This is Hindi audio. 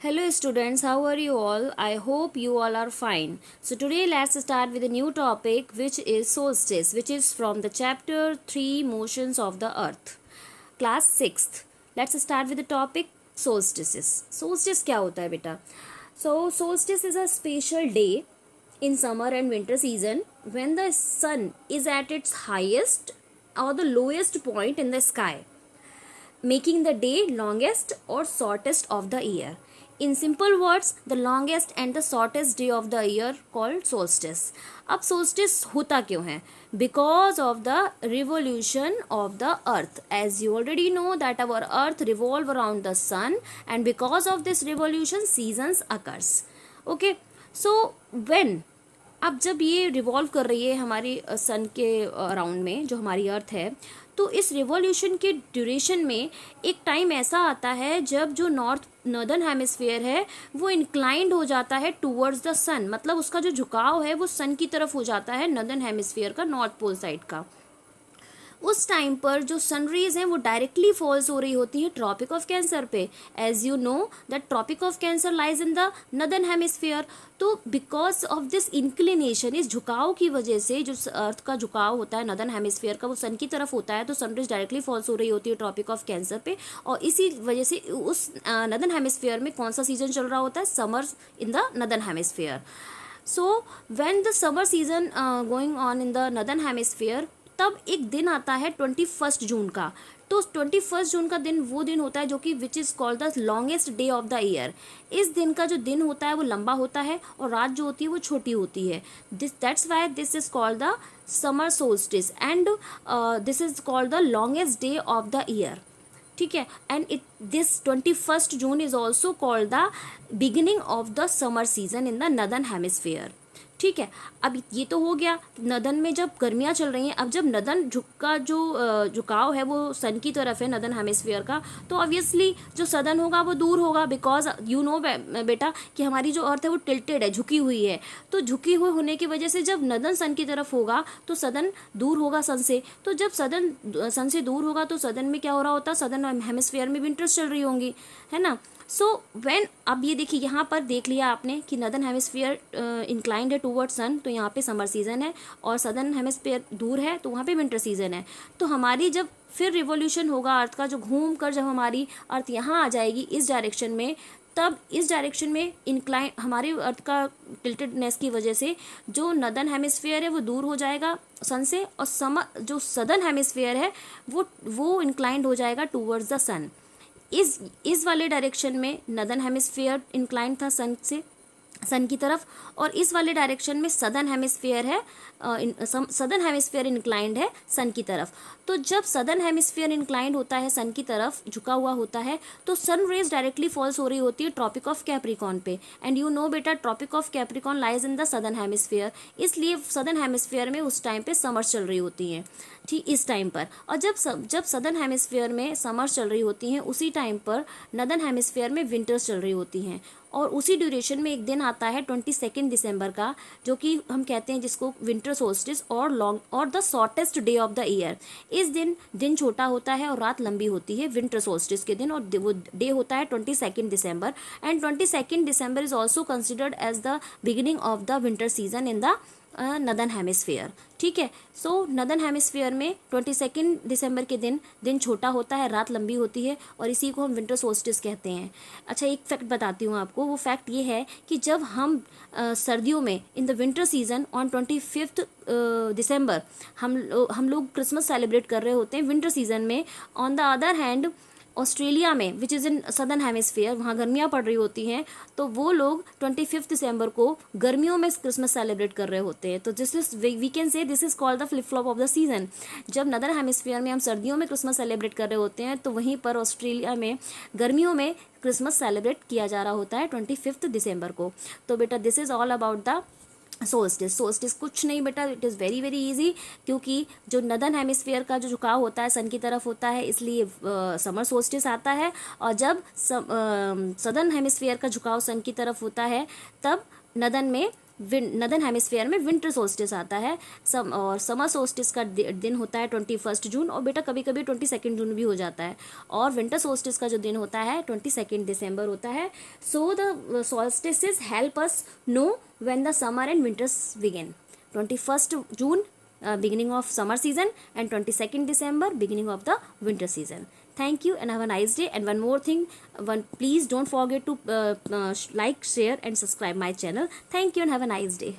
Hello students, how are you all? I hope you all are fine. So today let's start with a new topic which is solstice, which is from the chapter 3 Motions of the Earth. Class 6th. Let's start with the topic solstices. Solstice क्या होता है बेटा? So solstice is a special day in summer and winter season when the sun is at its highest or the lowest point in the sky, making the day longest or shortest of the year. In simple words, the longest and the shortest day of the year called solstice. अब solstice होता क्यों है? Because of the revolution of the earth. As you already know that our earth revolve around the sun, and because of this revolution seasons occurs. Okay, so when अब जब ये रिवॉल्व कर रही है हमारी सन के अराउंड में, जो हमारी अर्थ है, तो इस रिवॉल्यूशन के ड्यूरेशन में एक टाइम ऐसा आता है जब जो नॉर्दर्न हेमिस्फीयर है वो इंक्लाइंड हो जाता है टूवर्ड्स द सन, मतलब उसका जो झुकाव है वो सन की तरफ हो जाता है, नॉर्दर्न हेमिस्फीयर का, नॉर्थ पोल साइड का। उस टाइम पर जो सन रेज हैं वो डायरेक्टली फॉल्स हो रही होती है ट्रॉपिक ऑफ कैंसर पे। As you know that tropic of cancer lies in the northern hemisphere. तो बिकॉज ऑफ दिस इंक्लिनेशन, इस झुकाव की वजह से, जो अर्थ का झुकाव होता है नॉर्दर्न हेमिस्फीयर का वो सन की तरफ होता है, तो सन रेज डायरेक्टली फॉल्स हो रही होती है ट्रॉपिक ऑफ कैंसर पे। और इसी वजह से उस नॉर्दर्न हेमिस्फीयर में कौन सा सीजन चल रहा होता है? Summer in the northern hemisphere. So when the summer season going on in the northern hemisphere, तब एक दिन आता है 21 जून का। तो 21 जून का दिन वो दिन होता है जो कि which is called the longest day of the year. इस दिन का जो दिन होता है वो लंबा होता है और रात जो होती है वो छोटी होती है। That's why this is called the summer solstice and this is called the longest day of the year. ठीक है, and this 21 June is also called the beginning of the summer season in the northern hemisphere. ठीक है, अब ये तो हो गया नदन में जब गर्मियाँ चल रही हैं। अब जब नदन का जो झुकाव है वो सन की तरफ है, नदन हेमिस्फीयर का, तो ऑब्वियसली जो सदन होगा वो दूर होगा। बिकॉज यू नो बेटा कि हमारी जो अर्थ है वो टिल्टेड है, झुकी हुई है। तो झुकी हुई होने की वजह से जब नदन सन की तरफ होगा तो सदन दूर होगा सन से। तो जब सदन सन से दूर होगा तो सदन में क्या हो रहा होता है? सदन हेमिस्फीयर में विंटर्स चल रही होंगी, है ना। सो व्हेन, अब ये देखिए यहाँ पर देख लिया आपने कि नॉर्दर्न हेमिस्फीयर इंक्लाइंड है टूवर्ड सन, तो यहाँ पे समर सीजन है, और सदर्न हेमिस्फीयर दूर है तो वहाँ पे विंटर सीजन है। तो हमारी जब फिर रिवोल्यूशन होगा अर्थ का, जो घूम कर जब हमारी अर्थ यहाँ आ जाएगी इस डायरेक्शन में, तब इस डायरेक्शन में इंक्लाइन, हमारे अर्थ का टिल्टेडनेस की वजह से जो नॉर्दर्न हेमिस्फीयर है वो दूर हो जाएगा सन से, और जो सदर्न हेमिस्फीयर है वो इंक्लाइंड हो जाएगा टूवर्ड्स द सन। इस वाले डायरेक्शन में नॉर्दर्न हेमिस्फीयर इंक्लाइंड था सन की तरफ, और इस वाले डायरेक्शन में सदर्न हेमिस्फीयर है, सदर्न हेमिस्फीयर इंक्लाइंड है सन की तरफ। तो जब सदर्न हेमिस्फीयर इंक्लाइंड होता है सन की तरफ, झुका हुआ होता है, तो सन रेज डायरेक्टली फॉल्स हो रही होती है ट्रॉपिक ऑफ कैप्रिकॉन पे। एंड यू नो बेटा tropic of capricorn lies in the southern hemisphere, इसलिए सदर्न हेमिस्फीयर में उस टाइम पे समर्स चल रही होती हैं, ठीक इस टाइम पर। और जब सदर्न हेमिस्फीयर में समर्स चल रही होती हैं, उसी टाइम पर नॉर्दर्न हेमिस्फीयर में विंटर्स चल रही होती हैं। और उसी ड्यूरेशन में एक दिन आता है 22 दिसंबर का, जो कि हम कहते हैं जिसको विंटर सोल्स्टिस और the shortest day of the year. इस दिन छोटा होता है और रात लंबी होती है विंटर सोल्स्टिस के दिन, और वो डे होता है 22 दिसंबर। And 22 December is also considered as the beginning of the winter season in the northern hemisphere. ठीक है, सो नॉर्दर्न हेमिस्फीयर में 22 दिसंबर के दिन छोटा होता है, रात लंबी होती है, और इसी को हम विंटर सोल्स्टिस कहते हैं। अच्छा, एक फैक्ट बताती हूँ आपको। वो फैक्ट ये है कि जब हम सर्दियों में in the winter season on 25 December हम लोग क्रिसमस सेलिब्रेट कर रहे होते हैं विंटर सीजन में। On the other hand Australia में, which is in southern hemisphere, वहाँ गर्मियाँ पड़ रही होती हैं, तो वो लोग 25 दिसंबर को गर्मियों में क्रिसमस सेलिब्रेट कर रहे होते हैं। तो this is, we can say this is called the flip flop of the season. जब नॉर्दर्न हेमिस्फीयर में हम सर्दियों में क्रिसमस सेलिब्रेट कर रहे होते हैं, तो वहीं पर ऑस्ट्रेलिया में गर्मियों में क्रिसमस सेलिब्रेट किया जा रहा होता है 25 दिसंबर को। तो बेटा this is all about the solstice कुछ नहीं बेटा, it is very very easy, क्योंकि जो नॉर्दर्न हेमिस्फीयर का जो झुकाव होता है सन की तरफ होता है, इसलिए समर सोल्स्टिस आता है। और जब सदर्न हेमिस्फीयर का झुकाव सन की तरफ होता है, तब नॉर्दर्न में नदर्न हेमिस्फेयर में विंटर सोल्स्टिस आता है। और समर सोल्स्टिस का दिन होता है 21 जून, और बेटा कभी कभी 22 जून भी हो जाता है। और विंटर सोल्स्टिस का जो दिन होता है 22 दिसंबर होता है। So the solstices help us know when the summer and winters begin. 21 June, beginning of summer season, and 22 December, beginning of the winter season. Thank you and have a nice day. And one more thing, please don't forget to like, share and subscribe my channel. Thank you and have a nice day.